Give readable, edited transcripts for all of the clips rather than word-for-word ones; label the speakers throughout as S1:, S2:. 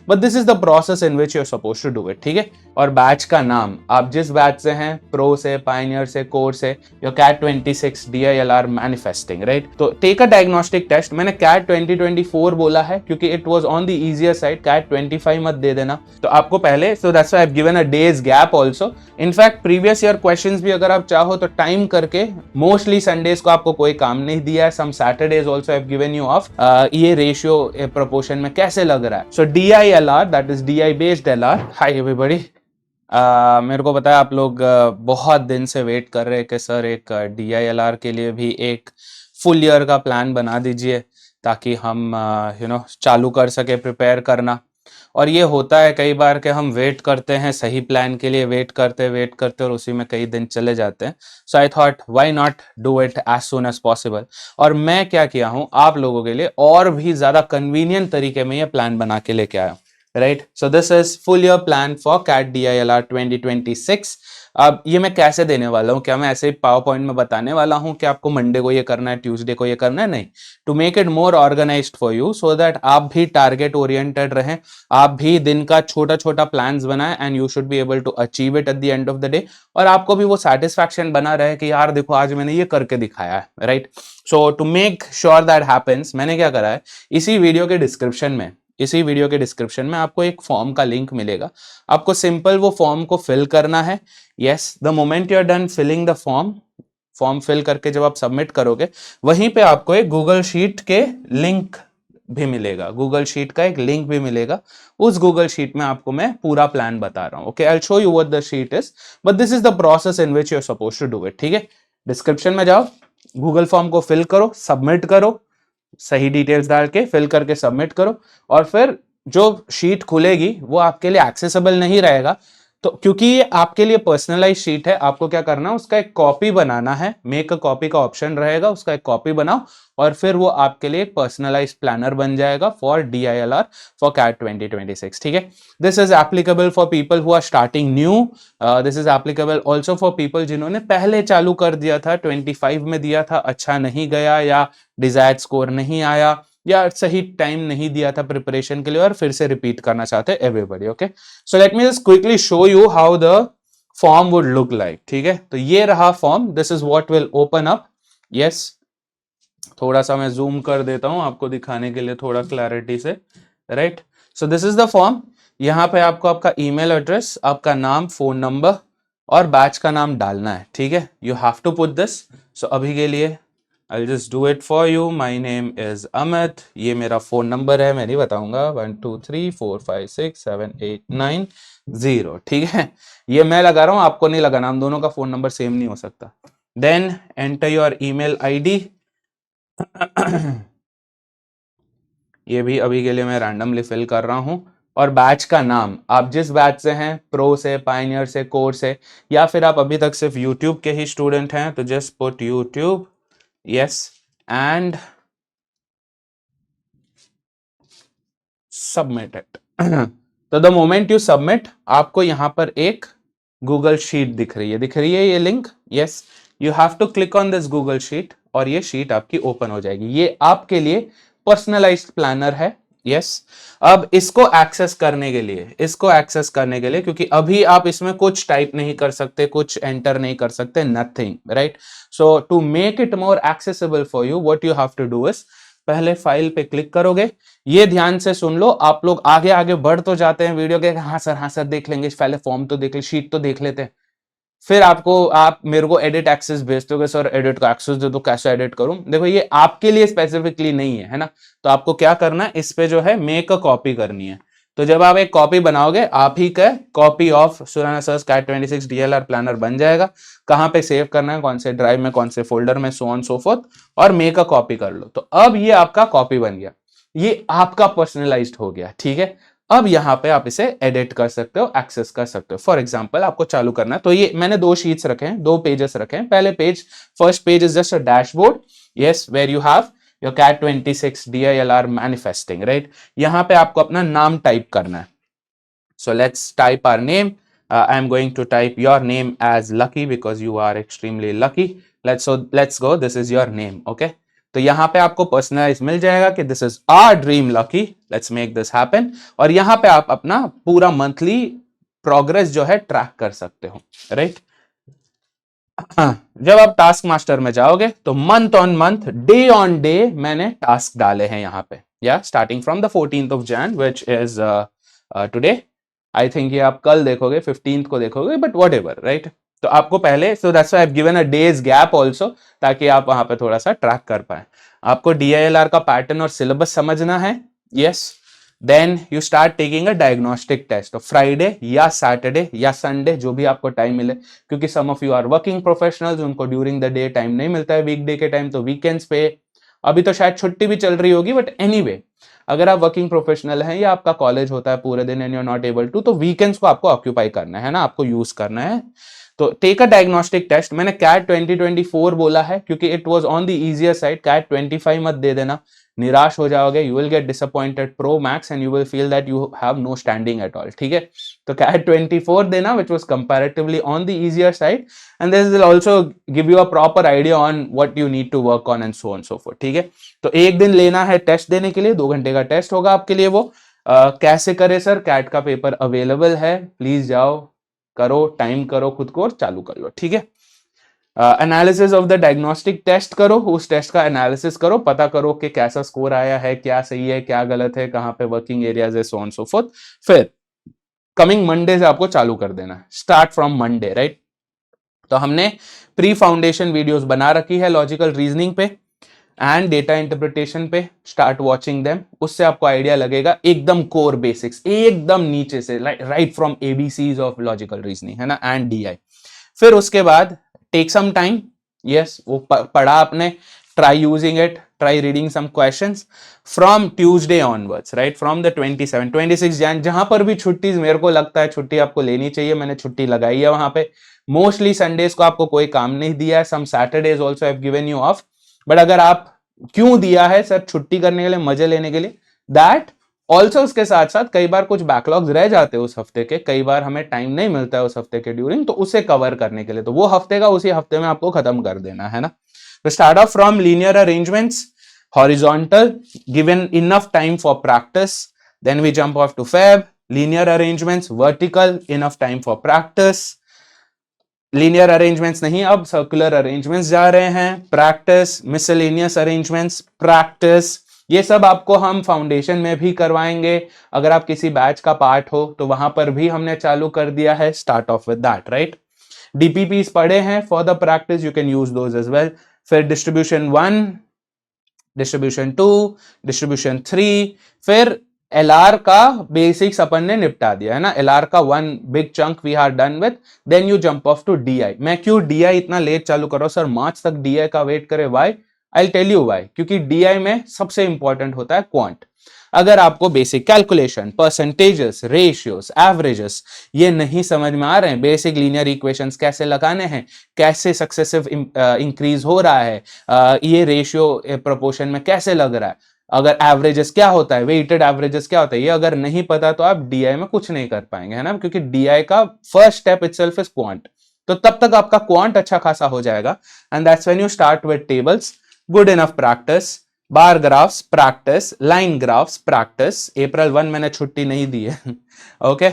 S1: But this is the process in which you are suppose to do it, ठीक है। और batch का नाम, आप जिस बैच से हैं, प्रो से, पायनियर से, कोर से, your CAT 26 DILR manifesting, right. तो टेक अ डायग्नोस्टिक टेस्ट। मैंने कैट 2024 बोला है क्योंकि it was on the easier side, CAT 25 मत दे देना। तो आपको पहले, so that's why I have given a day's gap also. In fact previous year questions भी अगर आप चाहो तो टाइम करके, मोस्टली संडेज को आपको कोई काम नहीं दिया है, some Saturdays also I have given you off, ये रेशियो प्रोपोर्शन में कैसे लग रहा है। So DILR, that is DI based LR। Hi everybody, मेरे को पता है आप लोग बहुत दिन से वेट कर रहे हैं कि सर एक DILR के लिए भी एक फुल ईयर का प्लान बना दीजिए ताकि हम चालू कर सके प्रिपेयर करना। और ये होता है कई बार कि हम वेट करते हैं सही प्लान के लिए, वेट करते और उसी में कई दिन चले जाते हैं। So I thought why not do it as soon as possible. और मैं क्या किया हूँ आप लोगों के लिए और भी ज्यादा कन्वीनियंट तरीके में ये प्लान बना के लेके आया हूँ, right. So this is full year plan for CAT DILR 2026। अब ये मैं कैसे देने वाला हूँ, क्या मैं ऐसे ही पावर पॉइंट में बताने वाला हूँ कि आपको मंडे को ये करना है, ट्यूसडे को ये करना है? नहीं, to make it more organised for you, so that आप भी टारगेट ओरिएंटेड रहें, आप भी दिन का छोटा छोटा प्लान्स बनाएं and you should be able to achieve it at the end of the day. और आपको भी वो सेटिस्फैक्शन बना रहे कि यार देखो आज मैंने ये करके दिखाया है, right. So to make sure that happens, मैंने क्या करा है, इसी वीडियो के डिस्क्रिप्शन में आपको एक फॉर्म का लिंक मिलेगा। आपको सिंपल वो फॉर्म को फिल करना है। Yes, the moment you are done filling the form fill करके जब आप सबमिट करोगे, वहीं पे आपको एक गूगल शीट के लिंक भी मिलेगा, गूगल शीट का एक लिंक भी मिलेगा। उस गूगल शीट में आपको मैं पूरा प्लान बता रहा हूं। Okay, I will show you what the sheet is, but this is the process in which you are suppose to do it, ठीक है। डिस्क्रिप्शन में जाओ, गूगल फॉर्म को फिल करो, सबमिट करो, सही डिटेल्स डाल के फिल करके सबमिट करो। और फिर जो शीट खुलेगी वो आपके लिए एक्सेसिबल नहीं रहेगा, तो क्योंकि ये आपके लिए पर्सनलाइज शीट है, आपको क्या करना है, उसका एक कॉपी बनाना है। मेक अ कॉपी का ऑप्शन रहेगा, उसका एक कॉपी बनाओ और फिर वो आपके लिए एक पर्सनलाइज प्लानर बन जाएगा फॉर DILR फॉर कैट 2026, ठीक है। This is applicable for people who are starting new, this is applicable also for people जिन्होंने पहले चालू कर दिया था, 25 में दिया था, अच्छा नहीं गया, या डिजायर्ड स्कोर नहीं आया, या सही टाइम नहीं दिया था प्रिपरेशन के लिए और फिर से रिपीट करना चाहते हैं everybody. Okay, so let me just quickly show you how the form would look like, ठीक है। तो ये रहा form, this is what will open up. Yes, थोड़ा सा मैं जूम कर देता हूं आपको दिखाने के लिए थोड़ा क्लैरिटी से, right. So this is the form. यहाँ पे आपको आपका ईमेल एड्रेस, आपका नाम, फोन नंबर और बैच का नाम डालना है, ठीक है। You have to put this. So अभी के लिए I'll just do it for you. My name is Amit. ये मेरा फोन नंबर है, मैं नहीं बताऊंगा, 1 2 3 4 5 6 7 8 9 0, ठीक है। ये मैं लगा रहा हूं, आपको नहीं लगाना, हम दोनों का फोन नंबर सेम नहीं हो सकता। Then enter your email ID. ये भी अभी के लिए मैं रैंडमली फिल कर रहा हूं। और बैच का नाम, आप जिस बैच से हैं, प्रो से, पायनियर से, कोर से, या फिर आप अभी तक सिर्फ यूट्यूब के ही स्टूडेंट हैं, तो just put YouTube. Yes, and submit it. तो the moment you submit, आपको यहां पर एक गूगल शीट दिख रही है ये link. Yes, you have to click on this Google sheet और ये शीट आपकी ओपन हो जाएगी। ये आपके लिए पर्सनलाइज्ड प्लानर है। यस, अब इसको एक्सेस करने के लिए क्योंकि अभी आप इसमें कुछ टाइप नहीं कर सकते, कुछ एंटर नहीं कर सकते, nothing, right. So to make it more accessible for you, what you have to do is, पहले फाइल पे क्लिक करोगे। ये ध्यान से सुन लो, आप लोग आगे आगे बढ़ तो जाते हैं वीडियो के, हाँ सर देख लेंगे, पहले फॉर्म तो देख ले, शीट तो देख लेते हैं, फिर आप मेरे को एडिट एक्सेस भेजते हो, सर एडिट का एक्सेस दे दो, कैसे एडिट करूं। देखो ये आपके लिए स्पेसिफिकली नहीं है ना, तो आपको क्या करना है, इस पे जो है मेक अ कॉपी करनी है। तो जब आप एक कॉपी बनाओगे, आप ही का copy of Surana sir's CAT 26 DLR planner बन जाएगा। कहां पे सेव करना है, कौन से ड्राइव में, कौन से फोल्डर में, सो ऑन सो फोर्थ, और मेक अ कॉपी कर लो। तो अब ये आपका कॉपी बन गया, ये आपका पर्सनलाइज्ड हो गया, ठीक है। अब यहां पे आप इसे एडिट कर सकते हो, एक्सेस कर सकते हो। फॉर एग्जांपल आपको चालू करना है, तो ये मैंने 2 शीट्स रखे हैं, 2 पेजेस रखे हैं। पहले page, first page is just a dashboard, yes, where you have your CAT 26 DILR manifesting, right. यहां पे आपको अपना नाम टाइप करना है। So let's type our name. I am going to type your name as Lucky because you are extremely lucky. Let's go. This is your name, okay? तो यहाँ पे आपको पर्सनलाइज मिल जाएगा कि this is our dream lucky, let's make this happen. और यहाँ पे आप अपना पूरा मंथली प्रोग्रेस जो है ट्रैक कर सकते हो, राइट। जब आप टास्क मास्टर में जाओगे तो month on month, day on day मैंने टास्क डाले हैं यहाँ पे, या starting from the 14th of Jain which is today. I think ये आप कल देखोगे, 15th को देखोगे, बट वट एवर, राइट। तो आपको पहले, so that's why I have given a day's gap also, ताकि आप वहां पे थोड़ा सा ट्रैक कर पाए। आपको DILR का पैटर्न और सिलेबस समझना है, yes. Then you start taking a diagnostic test Friday या सैटरडे या संडे, जो भी आपको टाइम मिले, क्योंकि some of you are working professionals, उनको ड्यूरिंग द डे टाइम नहीं मिलता है, वीकडे के टाइम, तो वीकेंड्स पे अभी तो शायद छुट्टी भी चल रही होगी, बट एनीवे अगर आप वर्किंग प्रोफेशनल हैं या आपका कॉलेज होता है पूरे दिन and you are not able to, तो वीकेंड्स को आपको ऑक्यूपाई करना है ना, आपको यूज करना है। तो टेक अ डायग्नोस्टिक टेस्ट। मैंने कैट 2024 बोला है क्योंकि it was on the easier side. CAT 25 मत दे देना, निराश हो जाओगे, you will get disappointed pro max and you will feel that you have no standing at all, ठीक है। तो कैट 24 देना which was comparatively on the easier side, and this will also give you a proper idea on what you need to work on and so on so forth, ठीक है। तो एक दिन लेना है टेस्ट देने के लिए, 2 घंटे का टेस्ट होगा आपके लिए वो। कैसे करे सर? कैट का पेपर अवेलेबल है, प्लीज जाओ, करो, टाइम करो खुद को और चालू कर लो, ठीक है। Analysis of the diagnostic test करो, उस टेस्ट का एनालिसिस करो, पता करो कि कैसा स्कोर आया है, क्या सही है, क्या गलत है, कहां पे वर्किंग एरियाज है, सो ऑन सो फोर्थ। फिर कमिंग मंडे से आपको चालू कर देना है, स्टार्ट फ्रॉम मंडे, राइट। तो हमने प्री फाउंडेशन वीडियोस बना रखी है लॉजिकल रीजनिंग पे एंड डेटा इंटरप्रिटेशन पे, स्टार्ट वॉचिंग देम, उससे आपको आइडिया लगेगा एकदम कोर बेसिक्स, एकदम नीचे से, right from ABCs of logical reasoning, है ना, एंड DI। फिर उसके बाद टेक सम टाइम, यस, वो पढ़ा आपने, try using it, try reading some questions from Tuesday onwards, right, from the 26 Jan, जहां पर भी छुट्टी मेरे को लगता है छुट्टी आपको लेनी चाहिए, मैंने छुट्टी लगाई है वहां पे। मोस्टली संडेज को आपको कोई काम नहीं दिया है, some Saturdays also have given you off, but अगर आप क्यों दिया है सर? छुट्टी करने के लिए, मजे लेने के लिए, दैट ऑल्सो। उसके साथ साथ कई बार कुछ बैकलॉग्स रह जाते हैं उस हफ्ते के, कई बार हमें टाइम नहीं मिलता है उस हफ्ते के ड्यूरिंग, तो उसे कवर करने के लिए, तो वो हफ्ते का उसी हफ्ते में आपको खत्म कर देना है ना। तो start off from linear arrangements, horizontal, given enough time for practice, then we jump off to Feb, linear arrangements, vertical, enough time for practice, linear arrangements नहीं, अब सर्कुलर अरेंजमेंट्स जा रहे हैं, प्रैक्टिस, मिसलेनियस अरेंजमेंट्स, प्रैक्टिस, ये सब आपको हम foundation में भी करवाएंगे। अगर आप किसी बैच का पार्ट हो तो वहां पर भी हमने चालू कर दिया है, start off with that, right. DPPs पढ़े हैं for the practice, you can use those as well. फिर डिस्ट्रीब्यूशन 1, डिस्ट्रीब्यूशन 2, डिस्ट्रीब्यूशन 3, फिर LR का बेसिक्स अपन ने निपटा दिया है ना, LR का 1 big chunk we are done with, then you jump off to DI। मैं क्यों DI इतना लेट चालू कर रहा हूं सर? मार्च तक DI का वेट करे, why? I tell you why, क्योंकि DI में सबसे इंपॉर्टेंट होता है क्वांट। अगर आपको basic calculation, percentages, ratios, averages ये नहीं समझ में आ रहे हैं, बेसिक लीनियर इक्वेशंस कैसे लगाने हैं, कैसे सक्सेसिव इंक्रीज हो रहा है, ये रेशियो प्रोपोर्शन में कैसे लग रहा है, अगर एवरेजेस क्या होता है, वेटेड एवरेजेस क्या होता है, ये अगर नहीं पता तो आप DI में कुछ नहीं कर पाएंगे, है ना, क्योंकि DI का first step itself is quant. तो तब तक आपका क्वांट अच्छा खासा हो जाएगा, and that's when you start with tables, good enough practice, bar graphs practice, line graphs practice, April 1 मैंने छुट्टी नहीं दी है ओके।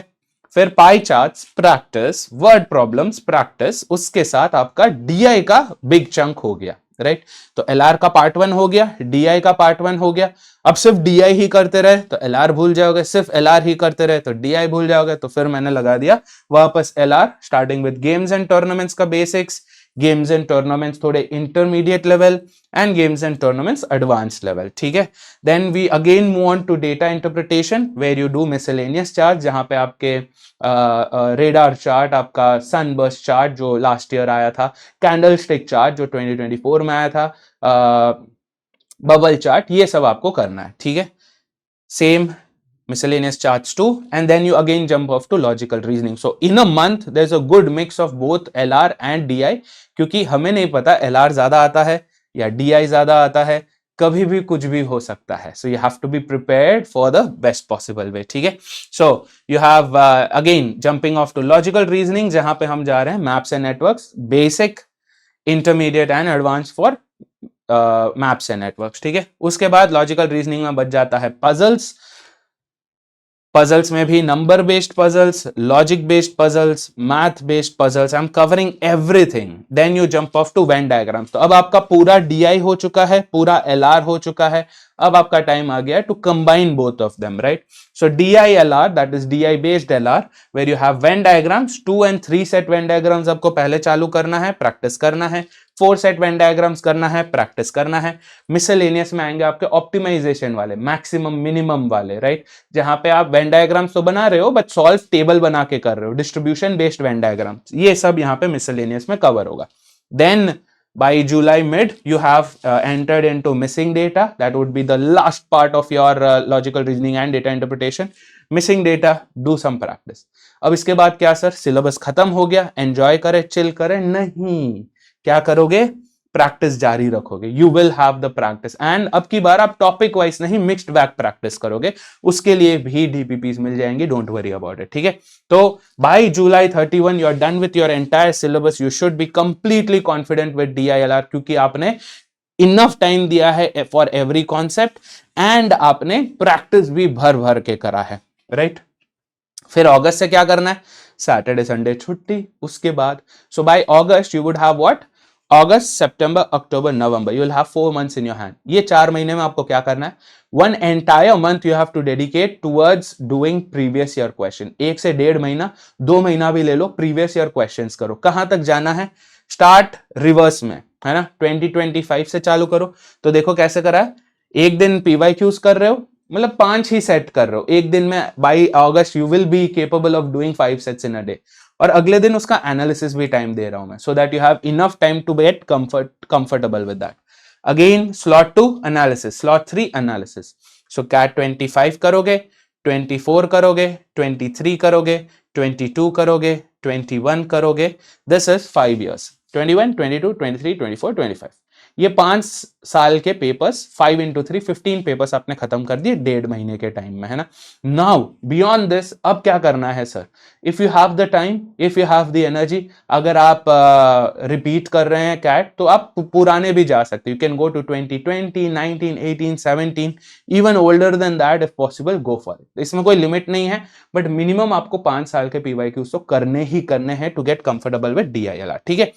S1: फिर pie charts practice, word problems practice, उसके साथ आपका DI का बिग चंक हो गया, राइट। तो LR का पार्ट 1 हो गया, DI का पार्ट 1 हो गया। अब सिर्फ DI ही करते रहे तो LR भूल जाओगे, सिर्फ LR ही करते रहे तो DI भूल जाओगे, तो फिर मैंने लगा दिया वापस LR, starting with games and tournaments का बेसिक्स, गेम्स एंड टूर्नामेंट्स थोड़े intermediate level, and games and tournaments advance level, ठीक है। Then we again move on to data interpretation where you do miscellaneous chart, जहां पे आपके radar chart, आपका sunburst chart जो last year आया था, कैंडल स्टिक चार्ट जो 2024 में आया था, बबल चार्ट, ये सब आपको करना है, ठीक है। Same miscellaneous charts too, and then you again jump off to logical reasoning. So in a month there's a good mix of both LR and DI, क्योंकि हमें नहीं पता LR ज्यादा आता है या DI ज्यादा आता है, कभी भी कुछ भी हो सकता है, so you have to be prepared for the best possible way, ठीक है। So you have again jumping off to logical reasoning, जहां पे हम जा रहे हैं maps and networks, basic, intermediate and advanced for maps and networks, ठीक है। उसके बाद लॉजिकल रीजनिंग में बच जाता है पजल्स। पजल्स में भी number based puzzles, logic based puzzles, math based puzzles, I am covering everything. Then you jump off to Venn diagrams. तो अब आपका पूरा डीआई हो चुका है, पूरा एलआर हो चुका है, अब आपका टाइम आ गया to combine both of them, right. So DI LR, that is DI based LR, where you have Venn diagrams, 2 and 3 set Venn diagrams आपको पहले चालू करना है, प्रैक्टिस करना है। 4 सेट वेन डायग्राम्स करना है, प्रैक्टिस करना है। मिसलेनियस में आएंगे आपके ऑप्टिमाइजेशन वाले, मैक्सिमम मिनिमम वाले, राइट, जहां पे आप वेन डायग्राम्स तो बना रहे हो बट सॉल्व टेबल बना के कर रहे हो, डिस्ट्रीब्यूशन बेस्ड वेन डायग्राम्स, ये सब यहाँ पे मिसलेनियस में कवर होगा। Then by July mid you have entered into missing data, that would be the last part of your logical reasoning and data interpretation. Missing data, do some practice. अब इसके बाद क्या सर, सिलेबस खत्म हो गया, enjoy करें, chill करें? नहीं, क्या करोगे, प्रैक्टिस जारी रखोगे। You will have the practice, and अब की बार आप टॉपिक वाइज नहीं, मिक्स्ड बैक प्रैक्टिस करोगे, उसके लिए भी डीपीपीस मिल जाएंगे, डोंट वरी अबाउट इट, ठीक है। तो by July 31 you are done with your entire syllabus, you should be completely confident with DILR, क्योंकि आपने इनफ टाइम दिया है फॉर एवरी कॉन्सेप्ट एंड आपने प्रैक्टिस भी भर भर के करा है, राइट। फिर अगस्त से क्या करना है, सैटरडे संडे छुट्टी, उसके बाद so by August you would have what, August, September, October, November, you will have 4 months in your hand. ये 4 महीने में आपको क्या करना है, 1 entire month you have to dedicate towards doing previous year question। 1 से 1.5 महीना, 2 महीना भी ले लो, प्रीवियस ईयर क्वेश्चंस करो। कहां तक जाना है, स्टार्ट रिवर्स में, है ना, 2025 से चालू करो। तो देखो कैसे करा है, एक दिन पीवाईक्यूज कर रहे हो, मतलब 5 ही सेट कर रहे हो एक दिन में। By August you will be capable of doing 5 sets in a day, और अगले दिन उसका एनालिसिस भी टाइम दे रहा हूं मैं, so that you have enough time to get comfortable with that. Again slot 2 analysis, slot 3 analysis. So CAT 25 करोगे, 24 करोगे, 23 करोगे, 22 करोगे, 21 करोगे, दिस इज 5 years, 21, 22, 23, 24, 25। ये 5 साल के पेपर्स, 5 into 3, 15 पेपर्स आपने खत्म कर दिए 1.5 महीने के टाइम में, है ना। नाउ बियॉन्ड दिस अब क्या करना है sir, if you have the time, if you have the energy, अगर आप रिपीट कर रहे हैं कैट, तो आप पुराने भी जा सकते, you can go to 2020, 19, 18, 17, even older than that if possible, go for it. इसमें कोई लिमिट नहीं है, बट मिनिमम आपको 5 साल के पीवाईक्यूज तो करने ही करने हैं to get comfortable with DILR, ठीक है।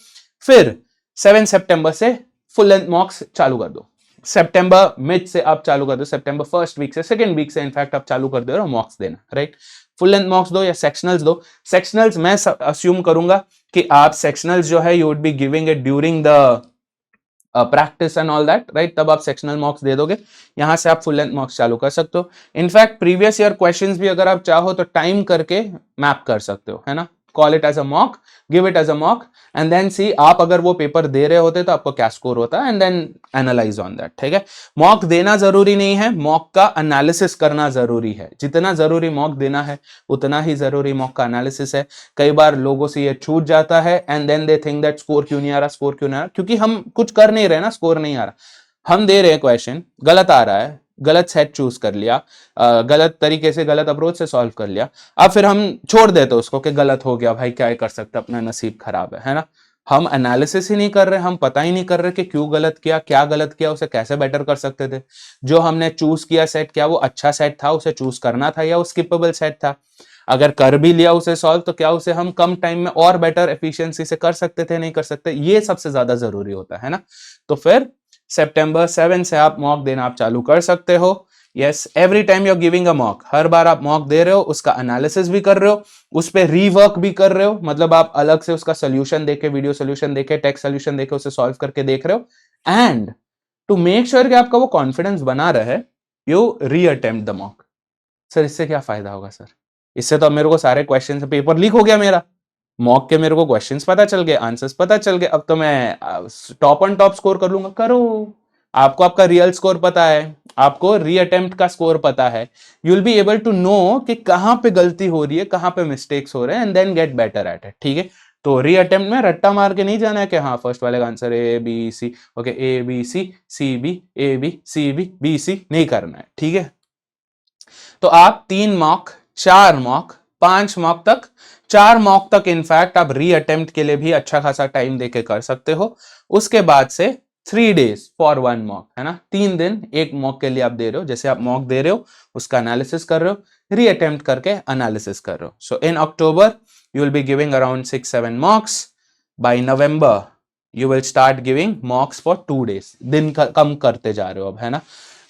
S1: फिर 7 सितंबर से फुल लेंथ मॉक्स चालू कर दो, सितंबर मिड से आप चालू कर दो, सितंबर फर्स्ट वीक से, सेकंड वीक से इनफैक्ट आप चालू कर दे रहे हो मॉक्स देना, राइट। फुल लेंथ मॉक्स दो या सेक्शनल्स दो। सेक्शनल्स मैं अस्यूम करूंगा कि आप सेक्शनल्स जो है you would be giving it during the practice and all that, right, तब आप सेक्शनल मॉक्स दे दोगे, यहां से आप फुल लेंथ मॉक्स चालू कर सकते हो। इनफैक्ट प्रीवियस ईयर क्वेश्चंस भी अगर आप चाहो तो टाइम करके मैप कर सकते हो, है ना, call it as a mock, give it as a mock, and then see आप अगर वो पेपर दे रहे होते तो आपको क्या स्कोर होता है, and then analyse on that, ठीक है। मॉक देना जरूरी नहीं है, मॉक का एनालिसिस करना जरूरी है। जितना जरूरी मॉक देना है उतना ही जरूरी मॉक का एनालिसिस है। कई बार लोगों से ये छूट जाता है and then they think that score क्यों नहीं आ रहा, स्कोर क्यों नहीं आ रहा, क्योंकि हम कुछ कर नहीं रहे ना, स्कोर नहीं आ रहा। हम दे रहे हैं क्वेश्चन, गलत आ रहा है, गलत सेट चूज कर लिया, गलत तरीके से, गलत अप्रोच से सॉल्व कर लिया, अब फिर हम छोड़ देते उसको कि गलत हो गया भाई, क्या कर सकते, अपना नसीब खराब है ना। हम एनालिसिस ही नहीं कर रहे, हम पता ही नहीं कर रहे कि क्यों गलत किया, क्या गलत किया, उसे कैसे बेटर कर सकते थे। जो हमने चूज किया सेट, क्या वो अच्छा सेट था, उसे चूज करना था, या वो स्किपेबल सेट था। अगर कर भी लिया उसे सॉल्व, तो क्या उसे हम कम टाइम में और बेटर एफिशिएंसी से कर सकते थे, नहीं कर सकते, ये सबसे ज्यादा जरूरी होता है ना। तो फिर सितंबर 7 से आप मॉक देना आप चालू कर सकते हो। Yes, every time you are giving a mock, हर बार आप मॉक दे रहे हो, उसका एनालिसिस भी कर रहे हो, उस पर रीवर्क भी कर रहे हो, मतलब आप अलग से उसका सोल्यूशन देके, वीडियो सोल्यूशन देके, टेक्स्ट सोल्यूशन देके उसे सॉल्व करके देख रहे हो, एंड टू मेक श्योर कि आपका वो कॉन्फिडेंस बना रहे, यू री अटेम्प्ट द मॉक। सर इससे क्या फायदा होगा सर, इससे तो अब मेरे को सारे क्वेश्चन से पेपर लीक हो गया मेरा, मॉक के मेरे को क्वेश्चंस पता चल गए, आंसर्स पता चल गए, अब तो मैं टॉप ऑन टॉप स्कोर कर लूंगा। करो, आपको आपका रियल स्कोर पता है, आपको री अटेम्प्ट का स्कोर पता है, you will be able to know कि कहां पे गलती हो रही है, कहां पे मिस्टेक्स हो रहे हैं, and then get better at it, ठीक है। तो री अटेम्प्ट में रट्टा मार के नहीं जाना है कि हाँ फर्स्ट वाले का answer A B C, okay A B C B, A B C B C, नहीं करना है, ठीक है। तो आप 3 मॉक, 4 मॉक, 5 मॉक तक, 4 मॉक तक इनफैक्ट आप री अटेम्प्ट के लिए भी अच्छा खासा टाइम देके कर सकते हो। उसके बाद से 3 days फॉर 1 मॉक, है ना, 3 दिन एक मॉक के लिए आप दे रहे हो। जैसे आप मॉक दे रहे हो, उसका एनालिसिस कर रहे हो, रीअटेम्प्ट करके एनालिसिस कर रहे हो। So in October you will be giving around 6-7 mocks. By November you will start giving mocks for 2 days, दिन कम करते जा रहे हो अब, है ना।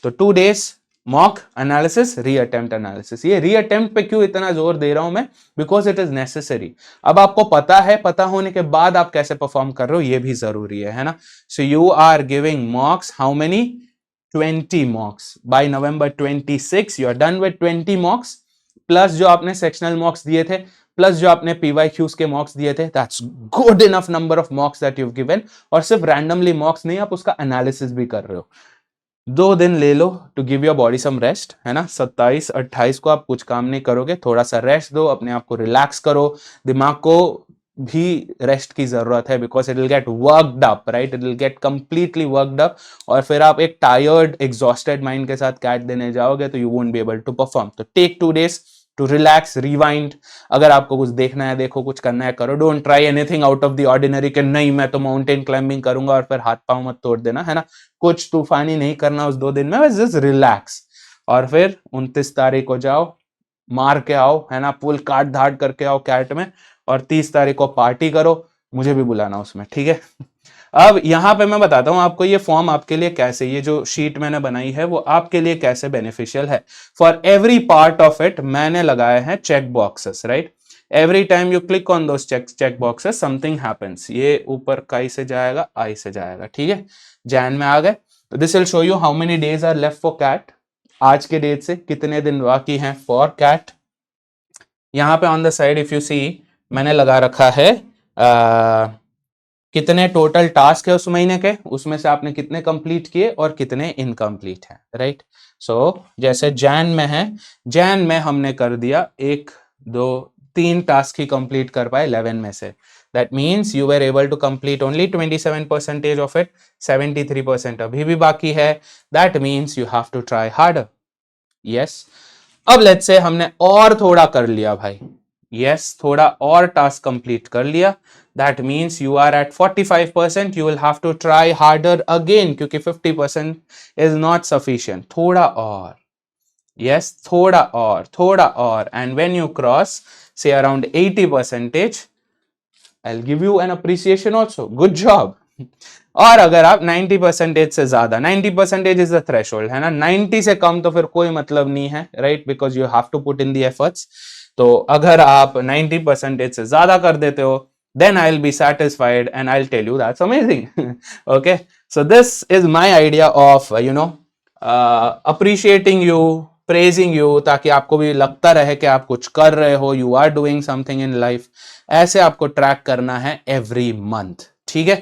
S1: तो 2 days mock analysis, reattempt analysis. ये रीअटेम्प्ट पे क्यों इतना जोर दे रहा हूं मैं? Because it is necessary. अब आपको पता है, पता होने के बाद आप कैसे परफॉर्म कर रहे हो ये भी जरूरी है ना। So you are giving mocks, how many? 20 mocks. By November 26 you are done with 20 mocks, plus जो आपने सेक्शनल मॉक्स दिए थे, प्लस जो आपने पीवाईक्यूज के मॉक्स दिए थे। That's good enough number of मॉक्स that you have given. और सिर्फ रैंडमली मॉक्स नहीं, आप उसका एनालिसिस भी कर रहे हो। 2 दिन ले लो to give your body some rest, है ना। 27-28 को आप कुछ काम नहीं करोगे, थोड़ा सा रेस्ट दो, अपने आप को रिलैक्स करो, दिमाग को भी रेस्ट की जरूरत है, because it will get worked up, right, it will get completely worked up. और फिर आप एक टायर्ड एग्जॉस्टेड माइंड के साथ कैट देने जाओगे तो you won't be able to perform. तो take 2 days to relax, rewind. अगर आपको कुछ देखना है देखो, कुछ करना है करो। Don't try anything out of the ordinary कि नहीं मैं तो माउंटेन क्लाइंबिंग करूंगा, और फिर हाथ पांव मत तोड़ देना, है ना। कुछ तूफानी नहीं करना उस 2 दिन में, बस जस्ट रिलैक्स। और फिर 29 तारीख को जाओ, मार के आओ, है ना, पुल काट धाट करके आओ कैट में। और 30 तारीख को पार्टी करो, मुझे भी बुलाना उसमें, ठीक है। अब यहां पे मैं बताता हूं आपको ये फॉर्म आपके लिए कैसे, ये जो शीट मैंने बनाई है वो आपके लिए कैसे बेनिफिशियल है। For every part of it मैंने लगाए हैं check boxes, right. Every time you click on those check boxes something happens. ये ऊपर काई से जाएगा, आई से जाएगा, ठीक है। जैन में आ गए तो this will show you how many days are left for CAT. आज के डेट से कितने दिन बाकी हैं फॉर कैट। यहां पे on the side if you see मैंने लगा रखा है कितने टोटल टास्क है उस महीने के, उसमें से आपने कितने कंप्लीट किए और कितने इनकम्प्लीट हैं, राइट। सो जैसे जैन में है, जैन में हमने कर दिया 1 2 3 टास्क ही कंप्लीट कर पाए 11 में से। That means you were able to complete only 27% of it, 73% अभी भी बाकी है। That means you have to try harder. Yes, अब लेट्स से हमने और थोड़ा कर लिया भाई, यस, थोड़ा और टास्क कंप्लीट कर लिया। That means you are at 45%, you will have to try harder again, क्योंकि 50% इज नॉट सफिशिएंट। थोड़ा और, यस, थोड़ा और, थोड़ा और, एंड व्हेन यू क्रॉस से around 80%, I'll give you an appreciation also. Good job. और अगर आप 90% से ज्यादा, 90% इज द थ्रेशोल्ड, है ना, 90 से कम तो फिर कोई मतलब नहीं है, right, because you have to put in the efforts. तो अगर आप 90% से ज्यादा कर देते हो, then I'll be satisfied and I'll tell you that's amazing. Okay, so this is my idea of appreciating you, praising you, ताकि आपको भी लगता रहे कि आप कुछ कर रहे हो, you are doing something in life. ऐसे आपको ट्रैक करना है एवरी मंथ, ठीक है।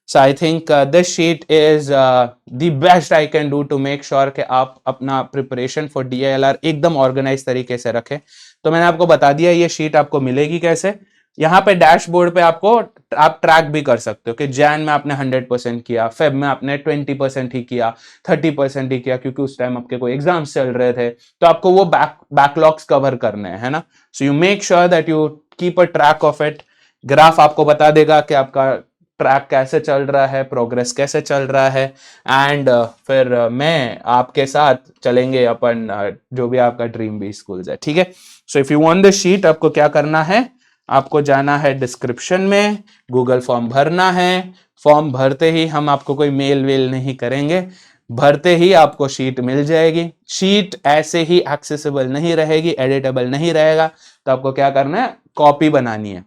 S1: So I think this sheet is the best I can do to make sure कि आप अपना प्रिपरेशन फॉर DILR एकदम ऑर्गेनाइज तरीके से रखें। तो मैंने आपको बता दिया ये शीट आपको मिलेगी कैसे। यहाँ पे डैशबोर्ड पे आपको आप ट्रैक भी कर सकते हो कि जैन में आपने 100% किया, फेब में आपने 20% ही किया, 30% ही किया, क्योंकि उस टाइम आपके कोई एग्जाम्स चल रहे थे, तो आपको वो बैकलॉग्स कवर करने हैं, है ना। So you make sure that you keep a track of it. Graph आपको बता देगा कि आपका ट्रैक कैसे चल रहा है, प्रोग्रेस कैसे चल रहा है। एंड फिर मैं आपके साथ चलेंगे अपन जो भी आपका ड्रीम बी स्कूल्स है, ठीक है। So if you want the sheet, आपको क्या करना है, आपको जाना है डिस्क्रिप्शन में, गूगल फॉर्म भरना है। फॉर्म भरते ही हम आपको कोई मेल वेल नहीं करेंगे, भरते ही आपको शीट मिल जाएगी। शीट ऐसे ही एक्सेसिबल नहीं रहेगी, एडिटेबल नहीं रहेगा, तो आपको क्या करना है, कॉपी बनानी है।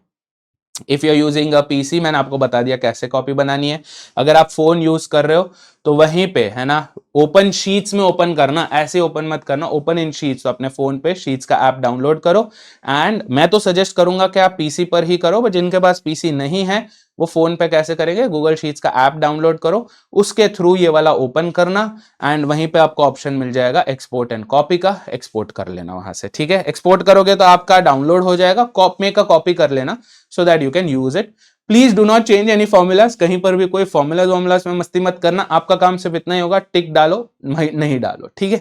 S1: If you are using a PC, मैंने आपको बता दिया कैसे कॉपी बनानी है। अगर आप फोन यूज कर रहे हो तो वहीं पे, है ना, ओपन शीट्स में ओपन करना, ऐसे ओपन मत करना, ओपन इन शीट्स। तो अपने फोन पे शीट्स का ऐप डाउनलोड करो। एंड मैं तो सजेस्ट करूंगा कि आप पीसी पर ही करो, बट जिनके पास पीसी नहीं है वो फोन पे कैसे करेंगे, गूगल शीट्स का ऐप डाउनलोड करो, उसके थ्रू ये वाला ओपन करना। एंड वहीं पे आपको ऑप्शन मिल जाएगा एक्सपोर्ट एंड कॉपी का, एक्सपोर्ट कर लेना वहां से, ठीक है। एक्सपोर्ट करोगे तो आपका डाउनलोड हो जाएगा, मेक अ कॉपी कर लेना so that you can use it. Please do not change any formulas, कहीं पर भी कोई फॉर्मूलाज वॉर्मुलाज में मस्ती मत करना। आपका काम सिर्फ इतना ही होगा, टिक डालो नहीं डालो, ठीक है।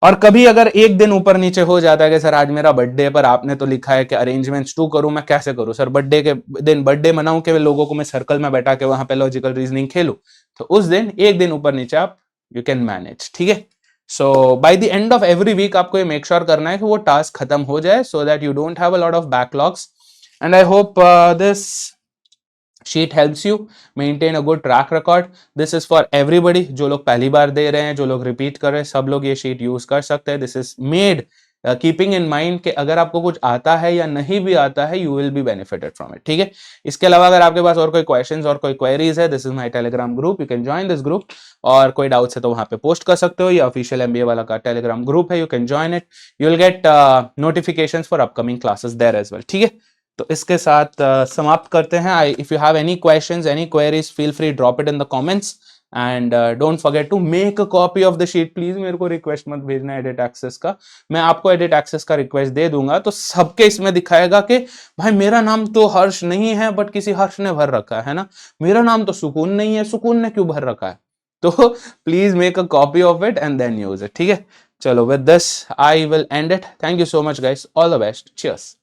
S1: और कभी अगर एक दिन ऊपर नीचे हो जाता है कि सर आज मेरा बर्थडे पर आपने तो लिखा है कि अरेंजमेंट्स टू करूं, मैं कैसे करूं सर, बर्थडे के दिन बर्थडे मनाऊं कि लोगों को मैं सर्कल में बैठा के वहां पे लॉजिकल रीजनिंग खेलूं, तो उस दिन एक दिन ऊपर नीचे आप यू कैन मैनेज, ठीक है। So by the end of every week आपको ये मेक श्योर करना है कि वो टास्क खत्म हो जाए, सो that you don't have a lot of backlogs. And I hope this sheet helps you maintain a good track record. This is for everybody, जो लोग पहली बार दे रहे हैं, जो लोग रिपीट कर रहे हैं, सब लोग ये शीट यूज कर सकते हैं। This is made keeping in mind कि अगर आपको कुछ आता है या नहीं भी आता है, you will be benefited from it, ठीक है। इसके अलावा अगर आपके पास और कोई क्वेश्चंस और कोई क्वेरीज है, this is my Telegram group, you can join this group, और कोई डाउट्स है तो वहां पे पोस्ट कर सकते हो। ये ऑफिशियल एमबीए वाला का टेलीग्राम ग्रुप है, you can join it, you will get notifications for upcoming classes there as well, ठीक है। तो इसके साथ समाप्त करते हैं। If you have any questions, any queries, feel free drop it in the comments, and don't forget to make a copy of the sheet. Please मेरे को रिक्वेस्ट मत भेजना एडिट एक्सेस का, मैं आपको एडिट एक्सेस का रिक्वेस्ट दे दूंगा, तो सबके इसमें दिखाएगा कि भाई मेरा नाम तो हर्ष नहीं है बट किसी हर्ष ने भर रखा है ना, मेरा नाम तो सुकून नहीं है, सुकून ने क्यों भर रखा है। तो please make a copy of it and then use it, ठीक है। चलो, with this I will end it. Thank you so much guys, all the best, cheers.